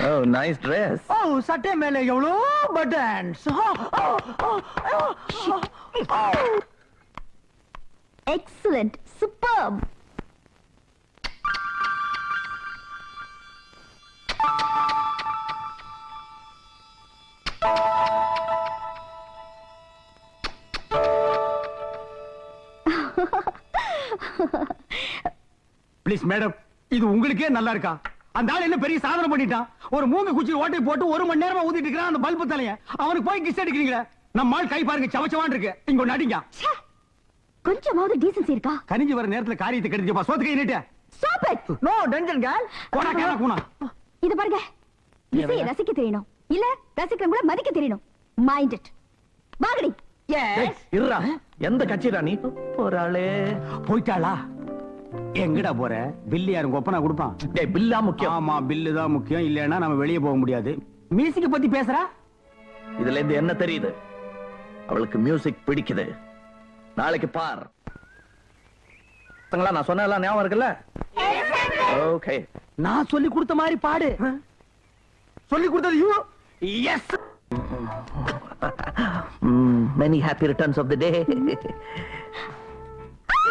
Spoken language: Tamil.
Oh, nice dress. ஓ சட்டை மேல எவ்வளோ buttons. Excellent, superb. Please madam, இது உங்களுக்கே நல்லா இருக்கா? அந்த ஆள் என்ன பெரிய சாதனை பண்ணிட்டான். ஒரு மூங்க குச்சி ஓட்டை போட்டு 1 மணி நேரமா ஊத்திட்டு இருக்கான் அந்த பல்பு தலைய. அவனுக்கு போய் கிஸ் அடிக்கிறீங்களே. நம்ம ஆள் கை பாருங்க சவச்சவான் இருக்கு. இங்க நடிங்க. கொஞ்சமாவது டீசன்சி இருக்கா? கனிஞ்சு வர நேரத்துல காரியத்தை கெடுத்துப்பா. சோத்து கை நீட்டு. Stop it. No dungeon girl. போடா கேரா கூனா. இது பாருங்க. இசையை ரசிக்க தெரியணும். இல்ல ரசிக்கிறவங்கள மதிக்க தெரியணும். Mind it. வாங்கடி. எஸ். இருடா. எந்த கட்சிடா நீ? போறாளே. போய்ட்டாளா? எங்கடா போற? பில்லு யாரும் கொப்பனா கொடுப்பான். டேய் பில்லா முக்கியம். ஆமா பில்லு தான் முக்கியம். இல்லன்னா நம்ம வெளிய போக முடியாது. மியூசிக் பத்தி பேசுறா? இதுல இருந்து என்ன தெரியுது? அவளுக்கு மியூசிக் பிடிக்குது. நாளைக்கு பார். நான் சொன்னதெல்லாம் ஞாபகம் இருக்குல்ல? ஓகே. நான் சொல்லி கொடுத்த மாதிரி பாடு. சொல்லி கொடுத்தது U. S. Many happy returns of the day.